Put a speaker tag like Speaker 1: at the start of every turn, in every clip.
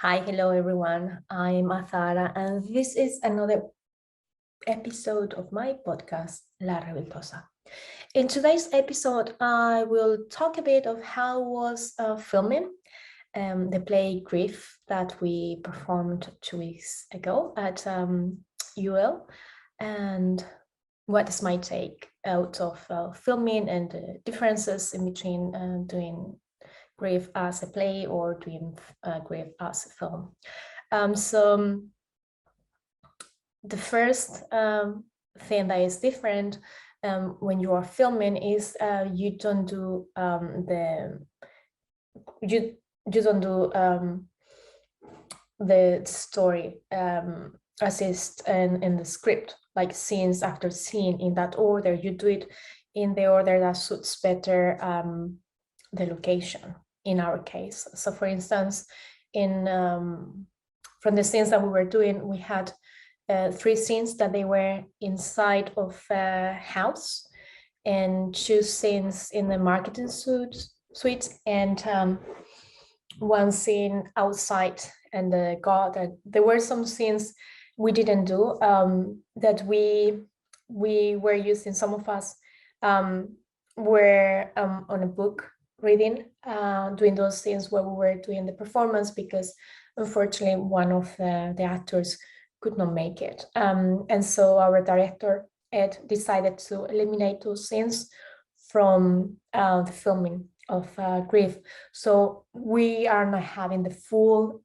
Speaker 1: Hi, hello everyone. I'm Azara, and this is another episode of my podcast, La Revoltosa. In today's episode, I will talk a bit of how was filming the play Grief that we performed 2 weeks ago at UEL, and what is my take out of filming and the differences in between doing Grief as a play or doing Grief as a film. So the first thing that is different when you are filming is you don't do you don't do the story assist in the script, like scenes after scene in that order. You do it in the order that suits better the location in our case. So for instance, in from the scenes that we were doing, we had 3 scenes that they were inside of a house, and 2 scenes in the marketing suite, and 1 scene outside and the garden. There were some scenes we didn't do that we were using. Some of us were on a book reading, doing those scenes where we were doing the performance, because unfortunately one of the actors could not make it. And so our director, Ed, decided to eliminate those scenes from the filming of Grief. So we are not having the full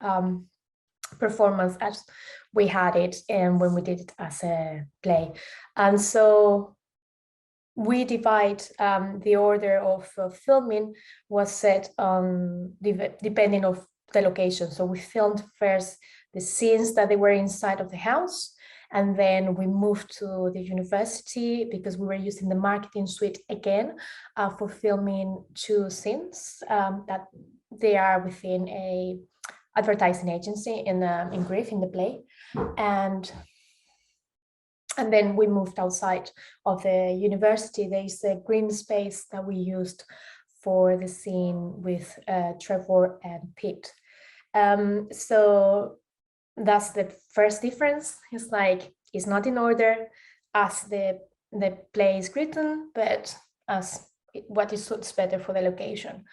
Speaker 1: performance as we had it and when we did it as a play. And so we divide the order of filming was set on depending of the location. So we filmed first the scenes that they were inside of the house, and then we moved to the university because we were using the marketing suite again for filming 2 scenes that they are within a advertising agency in Grief, in the play. And then we moved outside of the university. There is a green space that we used for the scene with Trevor and Pete. So that's the first difference. It's like it's not in order as the play is written, but as what is suits better for the location.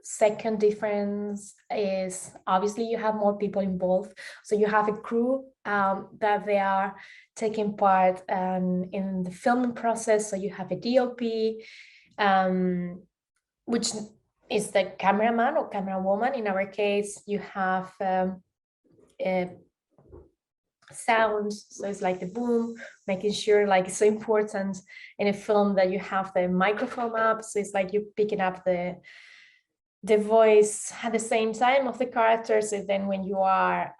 Speaker 1: Second difference is obviously you have more people involved. So you have a crew that they are taking part in the filming process. So you have a DOP, which is the cameraman or camera woman. In our case, you have sounds, so it's like the boom, making sure, like, it's so important in a film that you have the microphone up, so it's like you're picking up the voice at the same time of the characters. So then when you are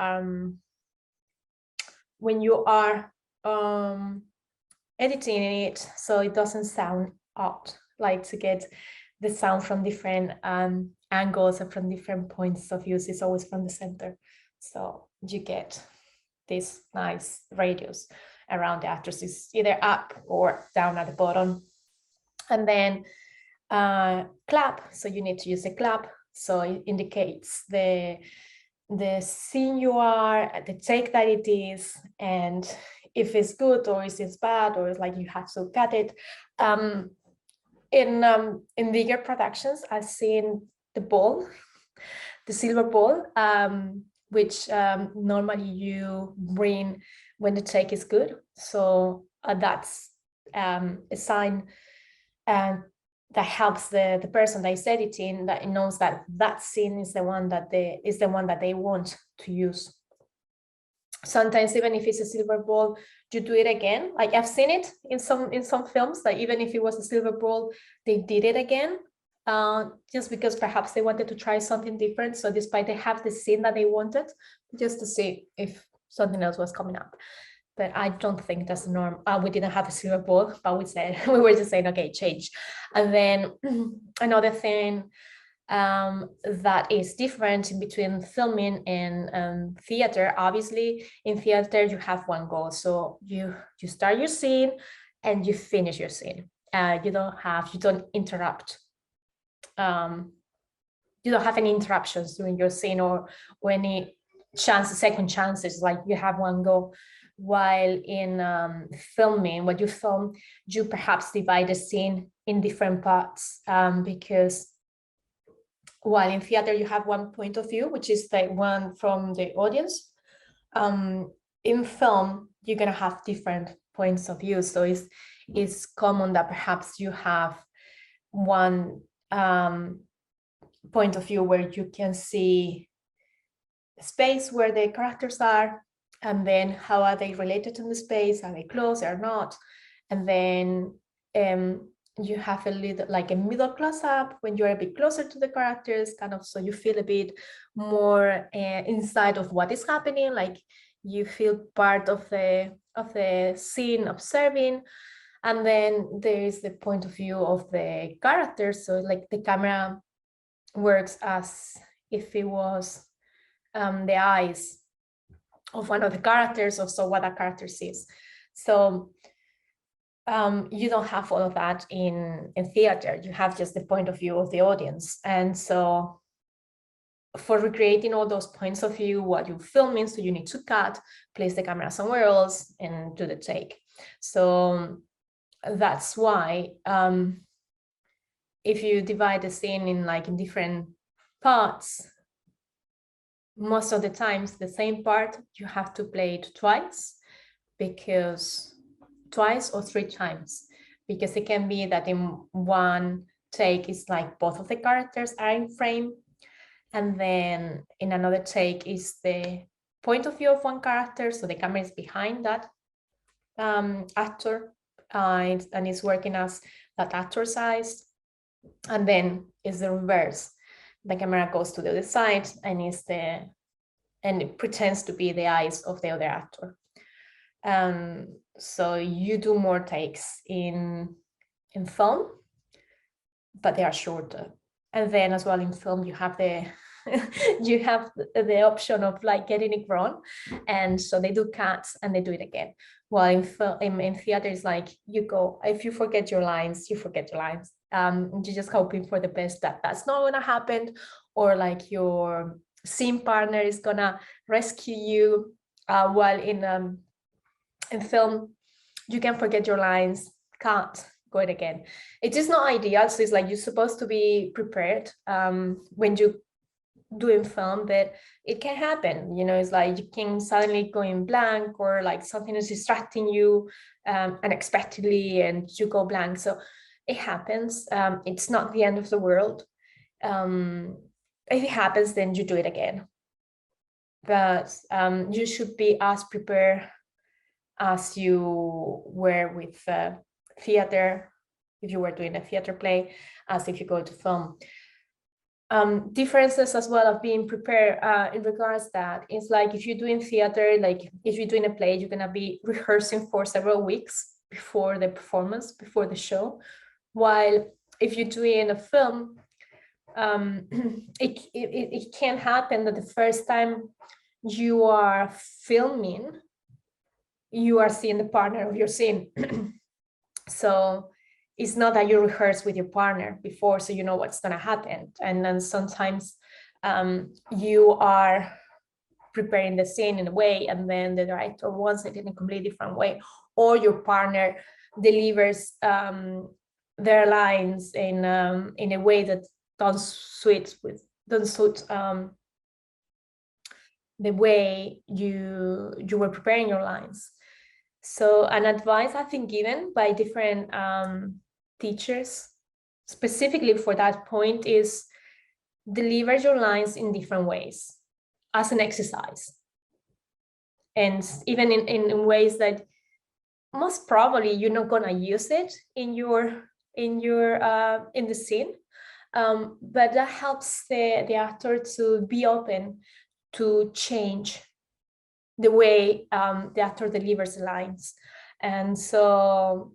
Speaker 1: editing it, so it doesn't sound odd, like to get the sound from different angles and from different points of view. It's always from the center, so you get this nice radius around the actors. It's either up or down at the bottom. And then clap, so you need to use a clap, so it indicates the scene you are, the take that it is, and if it's good or if it's bad, or it's like you have to cut it. In bigger productions, I've seen the ball, the silver ball, which normally you bring when the take is good. So that's a sign that helps the person that is editing, that it knows that that scene is the one that they want to use. Sometimes even if it's a silver ball, you do it again. Like I've seen it in some films, that even if it was a silver ball, they did it again, just because perhaps they wanted to try something different. So despite they have the scene that they wanted, just to see if something else was coming up. But I don't think that's the norm. We didn't have a silver ball, but we were just saying, okay, change. And then another thing that is different in between filming and theater. Obviously, in theater you have one goal, so you start your scene and you finish your scene. You don't interrupt you don't have any interruptions during your scene, or any second chances, like you have one go. While in filming, what you film, you perhaps divide the scene in different parts, because while in theater you have one point of view, which is the one from the audience, in film you're gonna have different points of view. So it's common that perhaps you have one point of view where you can see the space where the characters are, and then how are they related in the space, are they close or not, and then you have a little like a middle close-up when you're a bit closer to the characters, kind of, so you feel a bit more inside of what is happening, like you feel part of the scene observing. And then there is the point of view of the characters, so like the camera works as if it was the eyes of one of the characters, or so what a character sees. So you don't have all of that in theater. You have just the point of view of the audience. And so for recreating all those points of view, what you're filming, so you need to cut, place the camera somewhere else, and do the take. So that's why if you divide the scene in different parts, most of the times the same part you have to play it twice or three times, because it can be that in one take is like both of the characters are in frame, and then in another take is the point of view of one character, so the camera is behind that actor, and it's working as that actor's eyes, and then it's the reverse. The camera goes to the other side and it pretends to be the eyes of the other actor. So you do more takes in film, but they are shorter. And then as well in film, you have the option of like getting it wrong, and so they do cuts and they do it again. While in theater, it's like you go, if you forget your lines, you forget your lines. You're just hoping for the best that that's not gonna happen, or like your scene partner is gonna rescue you. While in film, you can forget your lines, can't go it again. It is not ideal, so it's like you're supposed to be prepared when you doing film, but it can happen, it's like you can suddenly go in blank, or like something is distracting you unexpectedly and you go blank. So it happens. It's not the end of the world. If it happens, then you do it again, but you should be as prepared as you were with theater, if you were doing a theater play, as if you go to film. Differences as well of being prepared in regards that it's like if you're doing theater, like if you're doing a play, you're gonna be rehearsing for several weeks before the performance, before the show. While if you're doing a film, it can happen that the first time you are filming, you are seeing the partner of your scene. So it's not that you rehearse with your partner before, so you know what's going to happen. And then sometimes you are preparing the scene in a way, and then the director wants it in a completely different way, or your partner delivers their lines in a way that doesn't suit the way you were preparing your lines. So an advice I've been given by different teachers specifically for that point is deliver your lines in different ways as an exercise, and even in ways that most probably you're not going to use it in the scene, but that helps the actor to be open to change the way the actor delivers the lines. And so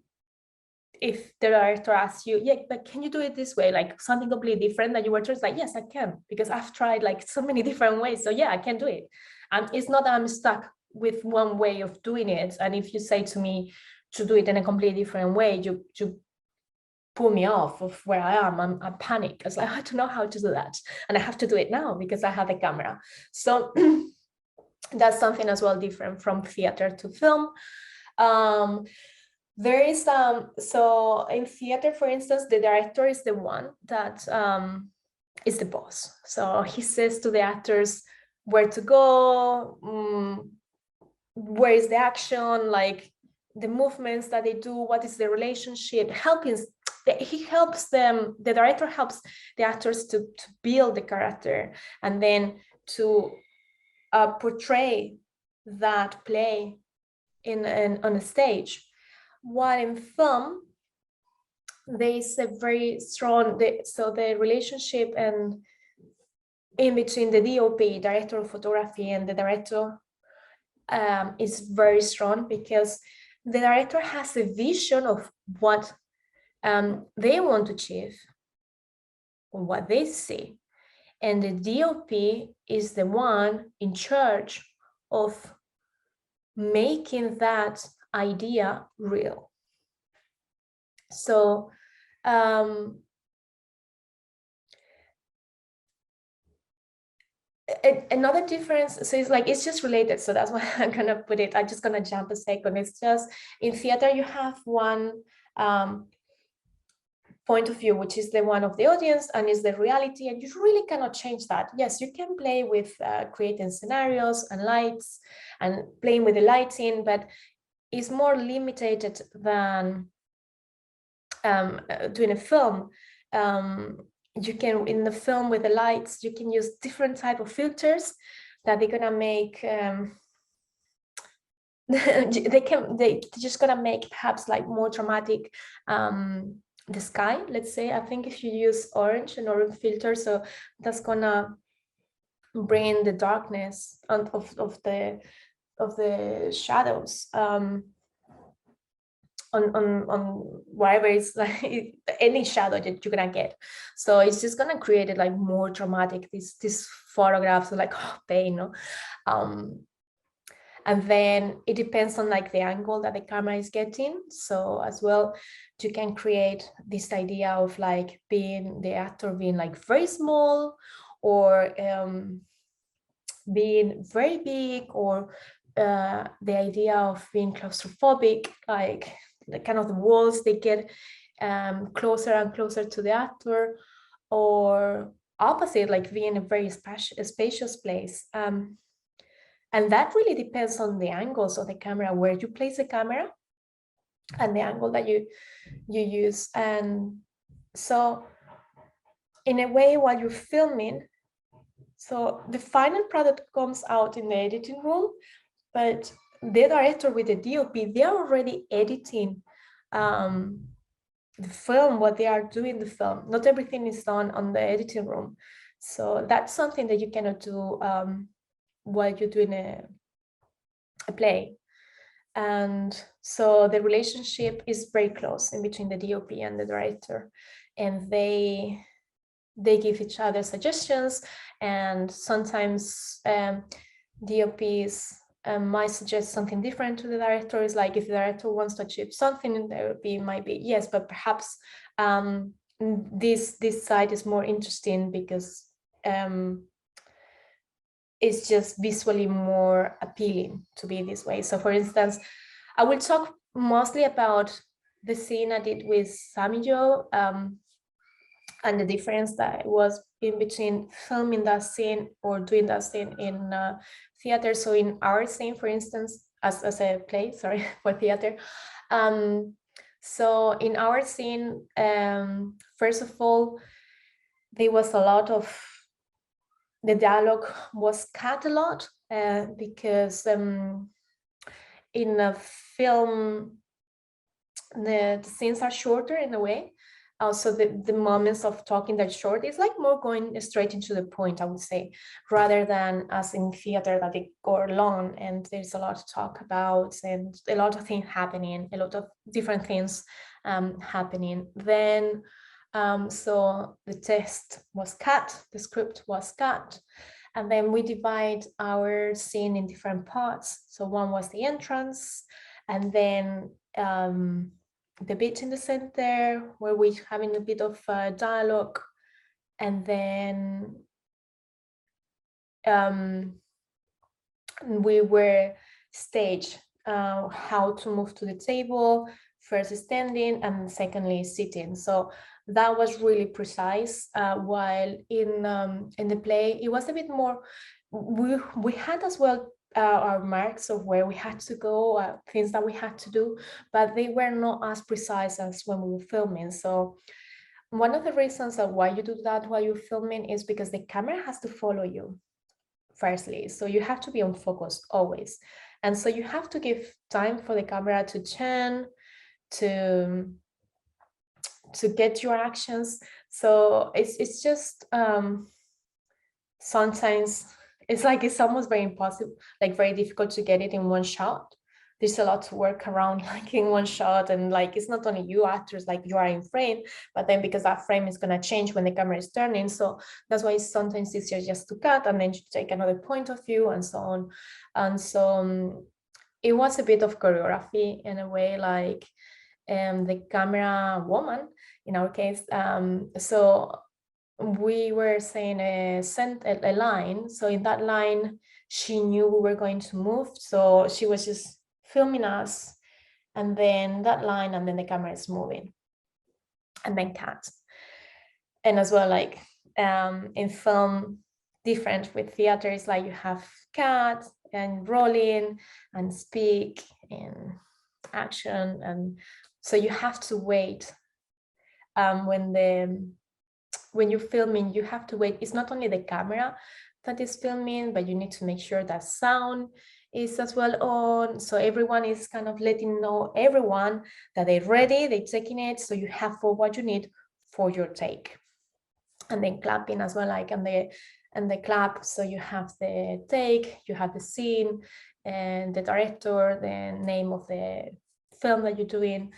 Speaker 1: if the director asks you, yeah, but can you do it this way, like something completely different, that you were just like, yes, I can, because I've tried like so many different ways, so yeah, I can do it. And it's not that I'm stuck with one way of doing it. And if you say to me to do it in a completely different way, you pull me off of where I am. I'm panic. I was like, I don't know how to do that, and I have to do it now because I have a camera. So that's something as well different from theater to film. There is so in theater, for instance, the director is the one that is the boss. So he says to the actors where to go, where is the action, like the movements that they do, what is the relationship, he helps them, the director helps the actors to build the character and then to portray that play on a stage. While in film, there is a very strong, so the relationship and in between the DOP, director of photography, and the director is very strong, because the director has a vision of what they want to achieve, or what they see, and the DOP is the one in charge of making that idea real. So another difference, so it's like, it's just related, so that's why I'm gonna put it, I'm just gonna jump a second. It's just in theater you have one point of view, which is the one of the audience and is the reality, and you really cannot change that. Yes, you can play with creating scenarios and lights and playing with the lighting, but it's more limited than doing a film. You can, in the film with the lights, you can use different type of filters that they're gonna make they're just gonna make perhaps like more dramatic the sky, let's say. I think if you use an orange filter, so that's gonna bring the darkness of the shadows on wherever it's like any shadow that you're gonna get. So it's just gonna create it like more dramatic, these photographs are like, oh, pain, no? And then it depends on like the angle that the camera is getting. So as well, you can create this idea of like being the actor being like very small, or being very big, or the idea of being claustrophobic, like the kind of the walls, they get closer and closer to the actor, or opposite, like being a very spacious place. And that really depends on the angles of the camera, where you place the camera and the angle that you use. And so in a way, while you're filming, so the final product comes out in the editing room, but the director with the DOP, they're already editing the film, what they are doing the film. Not everything is done on the editing room. So that's something that you cannot do while you're doing a play. And so the relationship is very close in between the DOP and the director, and they give each other suggestions, and sometimes DOPs might suggest something different to the director. Is like, if the director wants to achieve something, the DOP might be, yes, but perhaps this side is more interesting because it's just visually more appealing to be this way. So for instance, I will talk mostly about the scene I did with Samijo, and the difference that was in between filming that scene or doing that scene in theater. So in our scene, for instance, as a play, sorry, for theater. So in our scene, first of all, there was a lot of, the dialogue was cut a lot because in a film, the scenes are shorter in a way. Also, the moments of talking that short is like more going straight into the point, I would say, rather than as in theater that they go long and there's a lot to talk about and a lot of things happening, a lot of different things happening. Then, so the text was cut, the script was cut, and then we divide our scene in different parts. So one was the entrance, and then the beach in the center where we're having a bit of dialogue, and then we were staged how to move to the table, first standing and secondly sitting. So that was really precise, while in the play it was a bit more, we had as well our marks of where we had to go, things that we had to do, but they were not as precise as when we were filming. So one of the reasons of why you do that while you're filming is because the camera has to follow you firstly, so you have to be on focus always, and so you have to give time for the camera to turn, to get your actions. So it's just sometimes it's like it's almost very impossible, like very difficult to get it in one shot. There's a lot to work around, like in one shot, and like it's not only you actors, like you are in frame, but then because that frame is going to change when the camera is turning, so that's why it's sometimes easier just to cut and then to take another point of view and so on. And so it was a bit of choreography in a way, like the camera woman in our case, so we were saying a line, so in that line she knew we were going to move, so she was just filming us, and then that line, and then the camera is moving, and then cut. And as well, like in film, different with theater, is like you have cut and rolling and speak and action, and so you have to wait. When you're filming, you have to wait. It's not only the camera that is filming, but you need to make sure that sound is as well on, so everyone is kind of letting know everyone that they're ready, they're taking it, so you have for what you need for your take. And then clapping as well, like and the clap, so you have the take, you have the scene and the director, the name of the film that you're doing,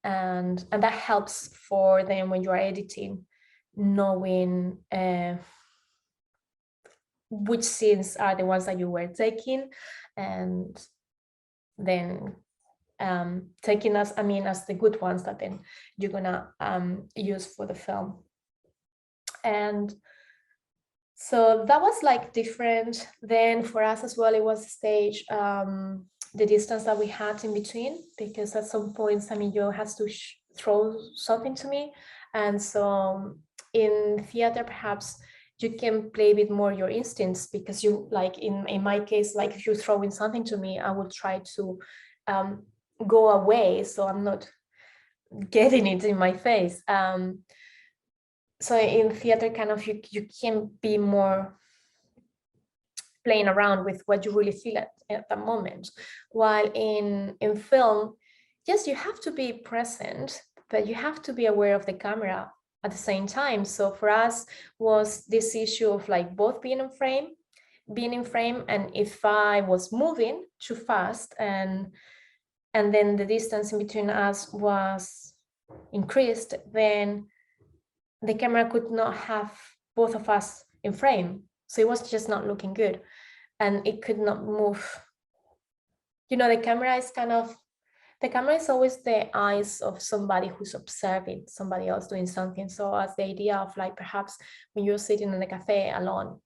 Speaker 1: and that helps for them when you are editing, knowing which scenes are the ones that you were taking, and then taking as the good ones that then you're gonna use for the film. And so that was like different. Then for us as well, it was stage the distance that we had in between, because at some points you has to throw something to me, and so in theater perhaps you can play a bit more your instincts, because you, like in my case, like if you're throwing something to me, I will try to go away so I'm not getting it in my face. So in theater, kind of you can be more playing around with what you really feel at the moment, while in film, yes, you have to be present, but you have to be aware of the camera at the same time. So for us was this issue of like both being in frame, and if I was moving too fast and then the distance in between us was increased, then the camera could not have both of us in frame, so it was just not looking good, and it could not move. The camera is always the eyes of somebody who's observing somebody else doing something. So as the idea of like perhaps when you're sitting in a cafe alone,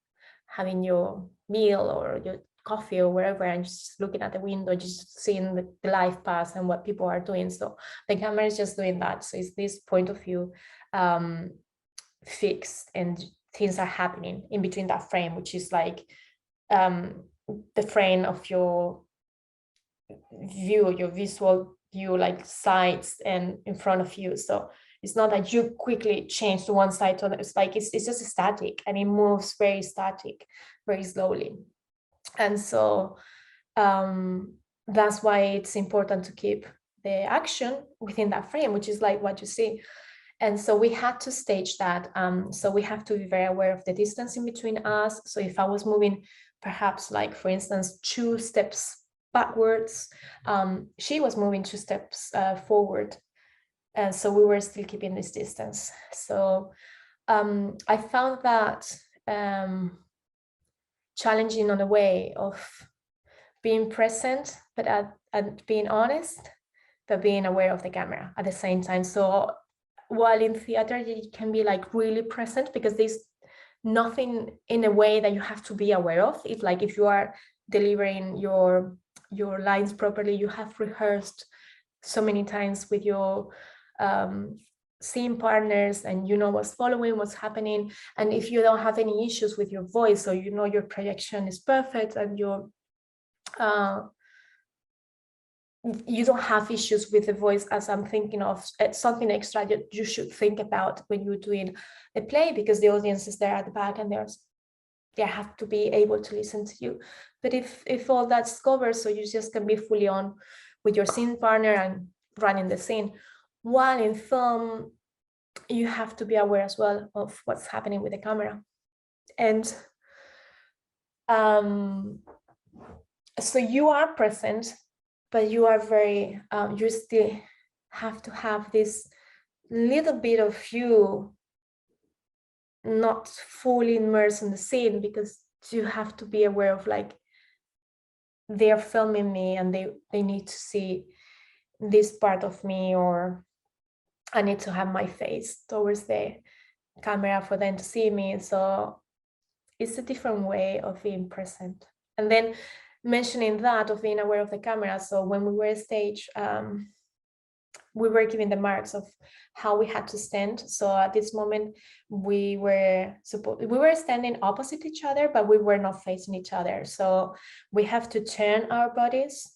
Speaker 1: having your meal or your coffee or wherever, and just looking at the window, just seeing the life pass and what people are doing. So the camera is just doing that. So it's this point of view fixed, and things are happening in between that frame, which is like the frame of your view, your visual view, like sides and in front of you. So it's not that you quickly change to one side to another. It's like it's just static, and it moves very static, very slowly. And so that's why it's important to keep the action within that frame, which is like what you see. And so we had to stage that. So we have to be very aware of the distance in between us. So if I was moving, perhaps like, for instance, 2 steps backwards, she was moving 2 steps forward. And so we were still keeping this distance. So I found that challenging on the way of being present, but at being honest, but being aware of the camera at the same time. So while in theater, it can be like really present because there's nothing in a way that you have to be aware of. If like if you are delivering your lines properly, you have rehearsed so many times with your scene partners, and you know what's following, what's happening. And if you don't have any issues with your voice, so you know your projection is perfect and your you don't have issues with the voice, as I'm thinking of something extra that you should think about when you're doing a play, because the audience is there at the back and they have to be able to listen to you. But if all that's covered, so you just can be fully on with your scene partner and running the scene. While in film, you have to be aware as well of what's happening with the camera. And so you are present, but you are very, you still have to have this little bit of you not fully immersed in the scene, because you have to be aware of like, they're filming me and they need to see this part of me, or I need to have my face towards the camera for them to see me. So it's a different way of being present. And then mentioning that of being aware of the camera. So when we were stage, we were given the marks of how we had to stand. So at this moment, we were standing opposite each other, but we were not facing each other. So we have to turn our bodies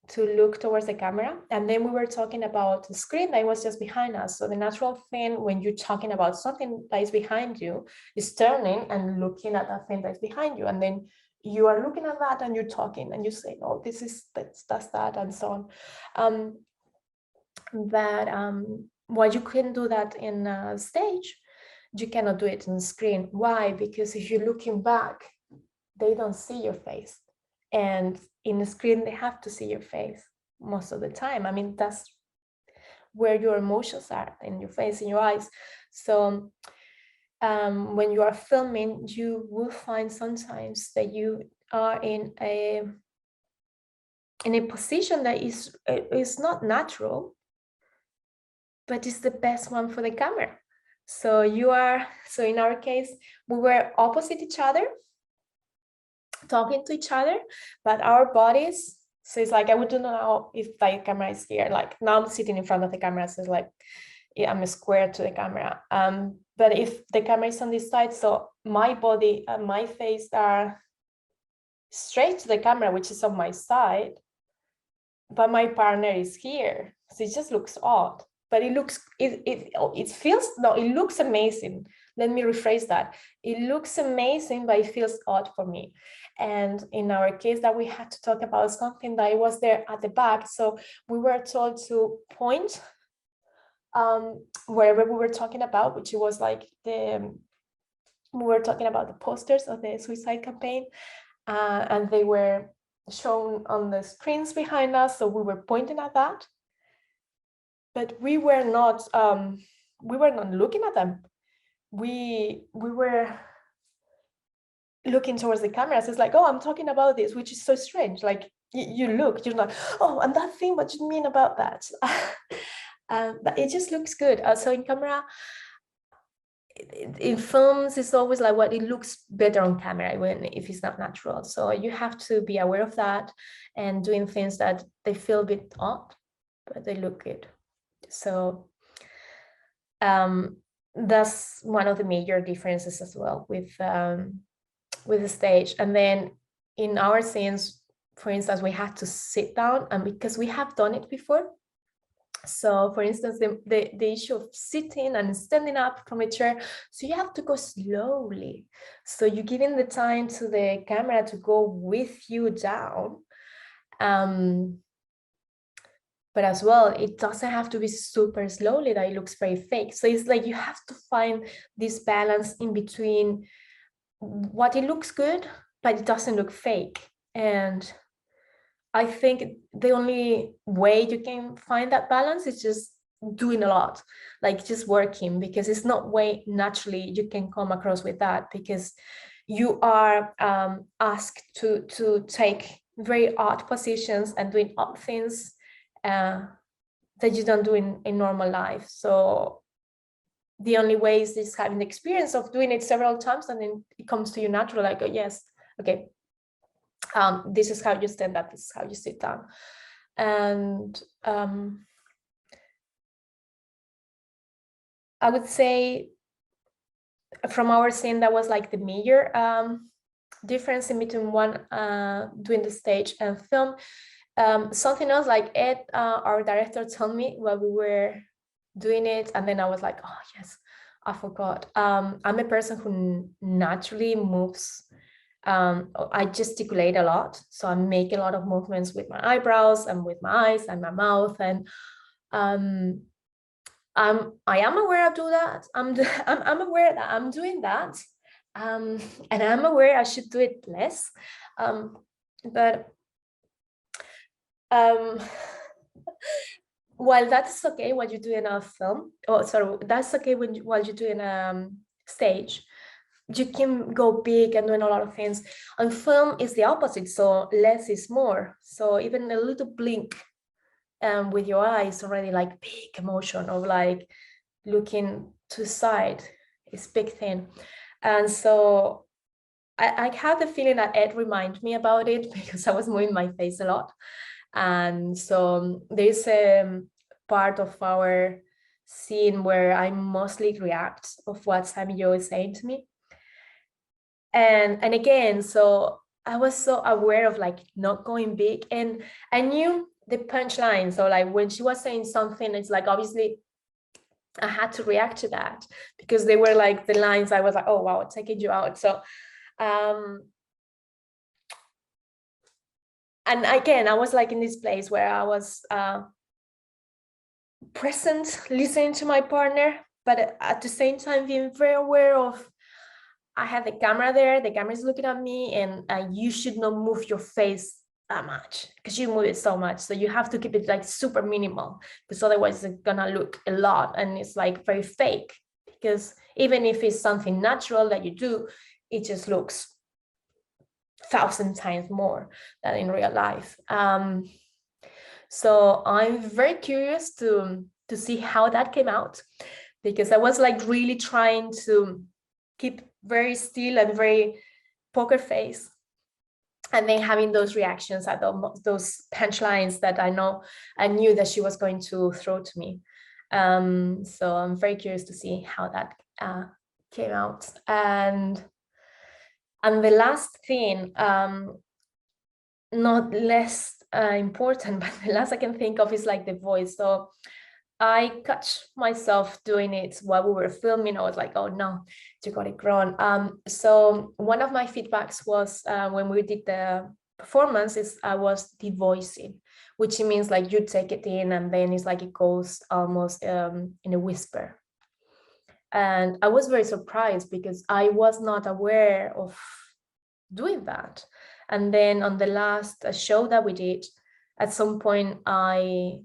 Speaker 1: to look towards the camera. And then we were talking about the screen that was just behind us. So the natural thing when you're talking about something that is behind you is turning and looking at that thing that's behind you. And then you are looking at that and you're talking and you say, oh, this is, that's that, and so on. While you can do that in a stage, you cannot do it on the screen. Why? Because if you're looking back, they don't see your face. And in the screen, they have to see your face most of the time. I mean, that's where your emotions are, in your face, in your eyes. So when you are filming, you will find sometimes that you are in a position that is not natural, but it's the best one for the camera. So in our case, we were opposite each other, talking to each other, but our bodies, so it's like, I wouldn't know if the camera is here, like now I'm sitting in front of the camera, so it's like, yeah, I'm square to the camera. But if the camera is on this side, so my body and my face are straight to the camera, which is on my side, but my partner is here. So it just looks odd, but it looks, it looks amazing. Let me rephrase that. It looks amazing, but it feels odd for me. And in our case, that we had to talk about something that was there at the back. So we were told to point wherever we were talking about, which was like we were talking about the posters of the suicide campaign, and they were shown on the screens behind us. So we were pointing at that, but we were not looking at them. We were looking towards the cameras. It's like, oh, I'm talking about this, which is so strange. Like you're like, oh, and that thing, what do you mean about that? But it just looks good. So in camera, in films, it's always like what it looks better on camera if it's not natural. So you have to be aware of that and doing things that they feel a bit odd, but they look good. So that's one of the major differences as well with the stage. And then in our scenes, for instance, we had to sit down, and because we have done it before. So for instance, the issue of sitting and standing up from a chair, so you have to go slowly. So you're giving the time to the camera to go with you down. But as well, it doesn't have to be super slowly that it looks very fake. So it's like you have to find this balance in between what it looks good, but it doesn't look fake. And I think the only way you can find that balance is just doing a lot, like just working, because it's not way naturally you can come across with that, because you are asked to take very odd positions and doing odd things that you don't do in normal life. So the only way is just having the experience of doing it several times, and then it comes to you natural, like, oh yes, okay, this is how you stand up, this is how you sit down. And I would say from our scene, that was like the major difference in between one doing the stage and film. Something else, like Ed, our director, told me while we were doing it, and then I was like, oh yes, I forgot. I'm a person who naturally moves. I gesticulate a lot, so I make a lot of movements with my eyebrows and with my eyes and my mouth, and I am aware I do that. I'm aware that I'm doing that, and I'm aware I should do it less, but while that's okay while you do in a film, oh sorry, that's okay while you do in a stage, you can go big and doing a lot of things. On film is the opposite, so less is more. So even a little blink with your eyes already like big emotion, or like looking to the side is big thing. And so I have the feeling that Ed reminded me about it because I was moving my face a lot. And so there's a part of our scene where I mostly react of what Samuel is saying to me. And again, so I was so aware of like not going big, and I knew the punchline. So like when she was saying something, it's like obviously I had to react to that because they were like the lines I was like, oh wow, taking you out. So and again, I was like in this place where I was present, listening to my partner, but at the same time being very aware of, I have the camera there, the camera is looking at me, and you should not move your face that much because you move it so much. So you have to keep it like super minimal, because otherwise it's gonna look a lot and it's like very fake, because even if it's something natural that you do, it just looks 1,000 times more than in real life. So I'm very curious to see how that came out, because I was like really trying to keep very still and very poker face, and then having those reactions at those punchlines that I knew that she was going to throw to me. So I'm very curious to see how that came out. And the last thing, not less important, but the last I can think of is like the voice. So I catch myself doing it while we were filming. I was like, oh no, you got it wrong. So one of my feedbacks was when we did the performance is I was devoicing, which means like you take it in and then it's like it goes almost in a whisper. And I was very surprised because I was not aware of doing that. And then on the last show that we did, at some point I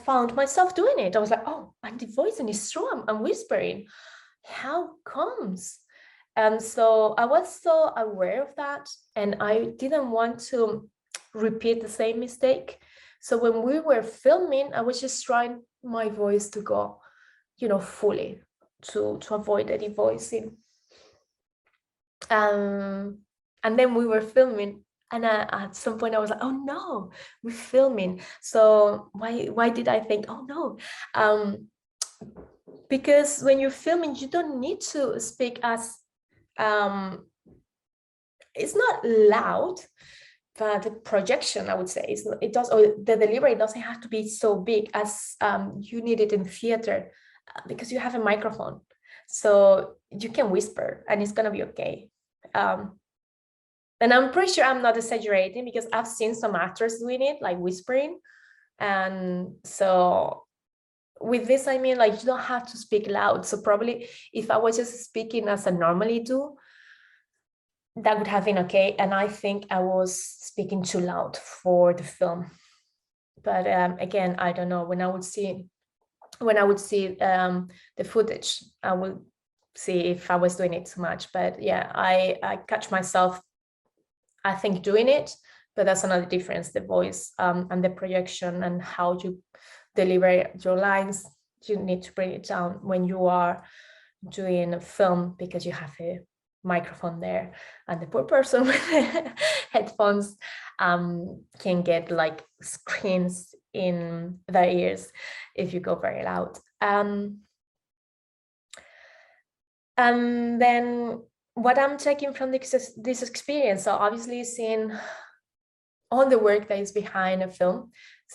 Speaker 1: found myself doing it. I was like, oh, I'm devoicing, it's true, I'm whispering. How comes? And so I was so aware of that, and I didn't want to repeat the same mistake. So when we were filming, I was just trying my voice to go, fully to avoid the devoicing. And then we were filming, and at some point I was like, oh no, we're filming. So why did I think, oh no? Because when you're filming, you don't need to speak as, it's not loud, but the projection, I would say, it does, or the delivery doesn't have to be so big as you need it in theater, because you have a microphone. So you can whisper and it's gonna be okay. And I'm pretty sure I'm not exaggerating, because I've seen some actors doing it, like whispering. And so with this, I mean, like, you don't have to speak loud. So probably if I was just speaking as I normally do, that would have been okay. And I think I was speaking too loud for the film. But again, I don't know. When I would see the footage, I will see if I was doing it too much. But yeah, I catch myself, I think, doing it, but that's another difference, the voice and the projection and how deliver your lines, you need to bring it down when you are doing a film, because you have a microphone there, and the poor person with headphones can get like screams in their ears if you go very loud. And then what I'm taking from this experience, so obviously seeing all the work that is behind a film.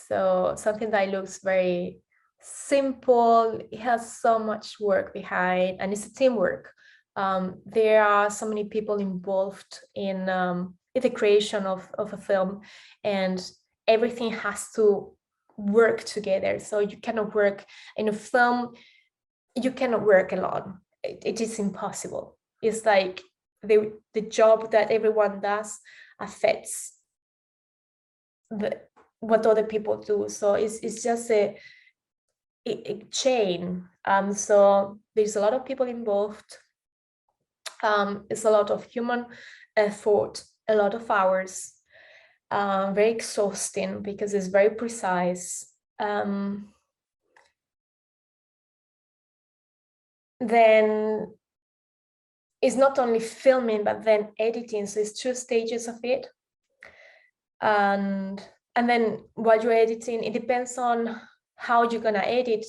Speaker 1: So something that looks very simple, it has so much work behind, and it's a teamwork. There are so many people involved in the creation of a film, and everything has to work together. So you cannot work in a film, you cannot work alone. It is impossible. It's like the job that everyone does affects what other people do. So it's just a chain. So there's a lot of people involved. It's a lot of human effort, a lot of hours, very exhausting because it's very precise. Then it's not only filming, but then editing. So it's 2 stages of it. And then while you're editing, it depends on how you're gonna edit.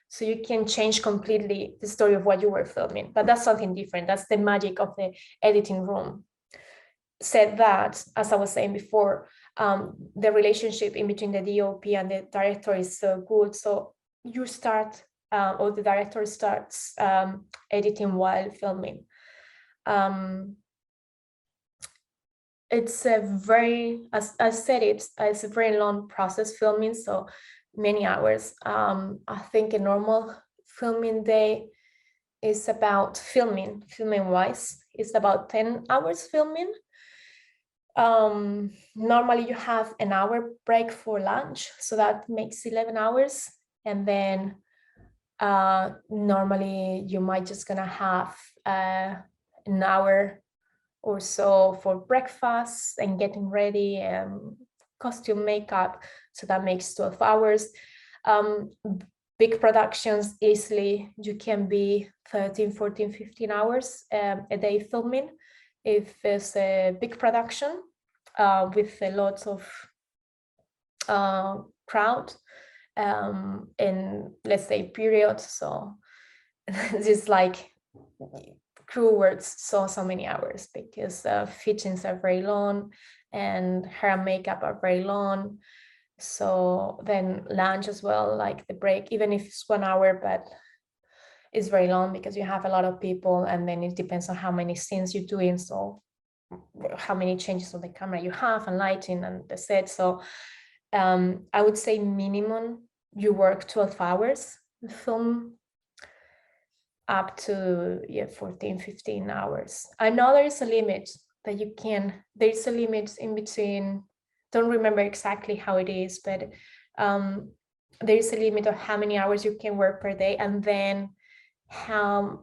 Speaker 1: So you can change completely the story of what you were filming, but that's something different. That's the magic of the editing room. Said that, as I was saying before, the relationship in between the DOP and the director is so good. So you start, or the director starts editing while filming. It's a very, as I said, it's a very long process filming, so many hours. I think a normal filming day is about filming wise, it's about 10 hours filming. Normally you have an hour break for lunch, so that makes 11 hours. And then normally you might just gonna have an hour or so for breakfast and getting ready and costume, makeup, so that makes 12 hours. Big productions, easily you can be 13, 14, 15 hours a day filming if it's a big production with a lot of crowd in, let's say, period. So this like crew works so many hours because fittings are very long and hair and makeup are very long. So then lunch as well, like the break, even if it's 1 hour, but it's very long because you have a lot of people, and then it depends on how many scenes you're doing, so how many changes on the camera you have and lighting and the set. So I would say minimum you work 12 hours film, up to 14, 15 hours. I know there is a limit that you can, there's a limit in between, don't remember exactly how it is, but there is a limit of how many hours you can work per day, and then how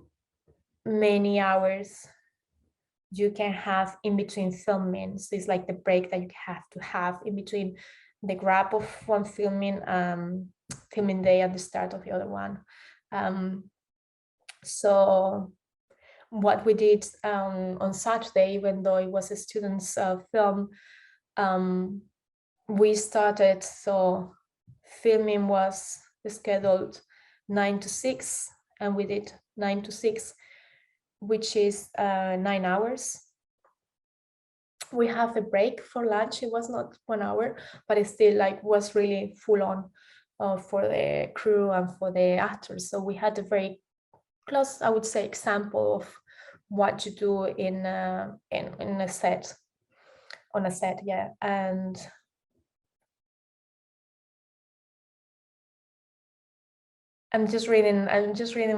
Speaker 1: many hours you can have in between filming. So it's like the break that you have to have in between the grab of one filming day and the start of the other one. So what we did on Saturday, even though it was a student's film, we started, so filming was scheduled 9 to 6, and we did 9 to 6, which is 9 hours. We have a break for lunch. It was not 1 hour, but it still like was really full on for the crew and for the actors. So we had a very close, I would say, example of what you do in a set, on a set, yeah. And I'm just reading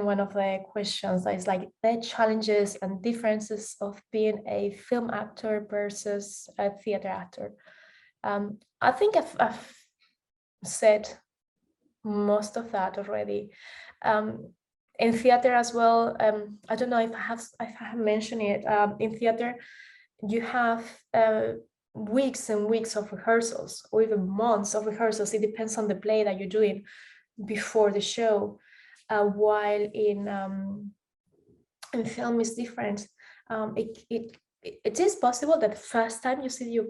Speaker 1: one of the questions that is like the challenges and differences of being a film actor versus a theater actor. I think I've said most of that already. In theater as well, I don't know if I have mentioned it. In theater, you have weeks and weeks of rehearsals, or even months of rehearsals. It depends on the play that you're doing. before the show, while in film is different. It is possible that the first time you see your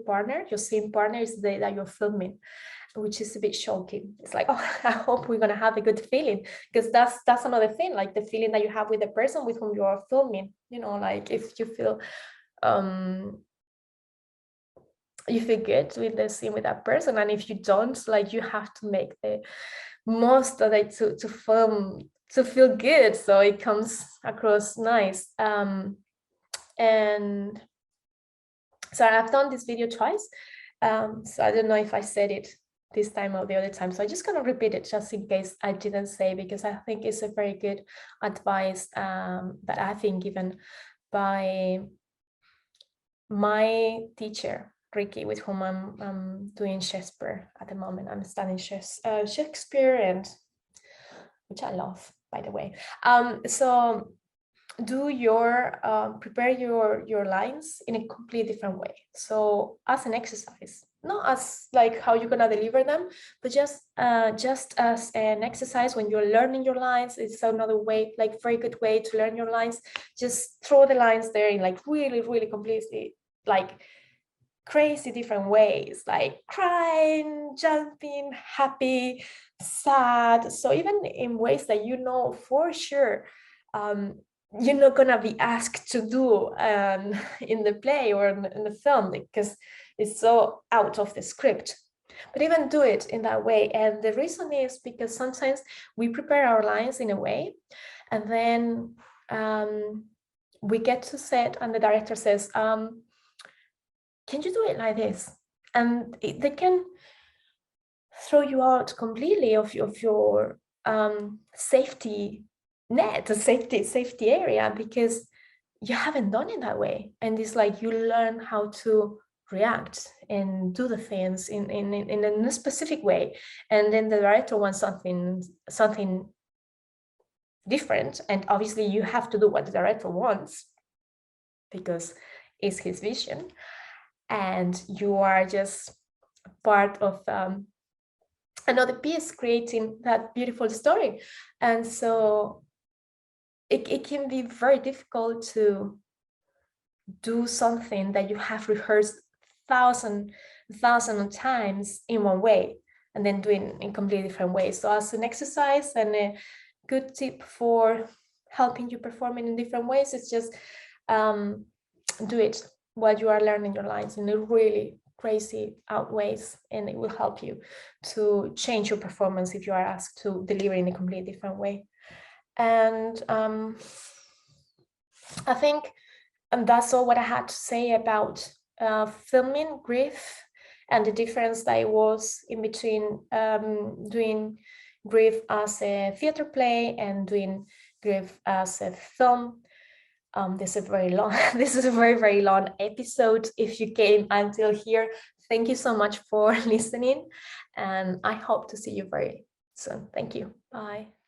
Speaker 1: same partner is the day that you're filming, which is a bit shocking. It's like, oh, I hope we're gonna have a good feeling, because that's another thing, like the feeling that you have with the person with whom you are filming. You know, like if you feel good with the scene with that person, and if you don't, like you have to make the most of it to film, to feel good, so it comes across nice. And so I've done this video twice, so I don't know if I said it this time or the other time, so I'm just gonna repeat it just in case I didn't say, because I think it's a very good advice that I've been given by my teacher Ricky, with whom I'm doing Shakespeare at the moment. I'm studying Shakespeare, and which I love, by the way. So do your prepare your lines in a completely different way. So as an exercise, not as like how you're gonna deliver them, but just as an exercise when you're learning your lines. It's another way, like very good way to learn your lines. Just throw the lines there in like really completely like crazy different ways, like crying, jumping, happy, sad. So even in ways that you know for sure you're not gonna be asked to do in the play or in the film, because it's so out of the script. But even do it in that way. And the reason is because sometimes we prepare our lines in a way, and then we get to set and the director says, can you do it like this? And they can throw you out completely of your safety net, a safety area, because you haven't done it that way. And it's like you learn how to react and do the things in a specific way, and then the director wants something different, and obviously you have to do what the director wants because it's his vision, and you are just part of another piece creating that beautiful story. And so it can be very difficult to do something that you have rehearsed thousand of times in one way, and then doing in completely different ways. So as an exercise and a good tip for helping you performing in different ways, it's just do it while you are learning your lines in a really crazy out ways, and it will help you to change your performance if you are asked to deliver in a completely different way. And I think that's all what I had to say about filming Grief, and the difference that it was in between doing Grief as a theater play and doing Grief as a film. This is a very long this is a very long episode. If you came until here, thank you so much for listening, and I hope to see you very soon. Thank you. Bye.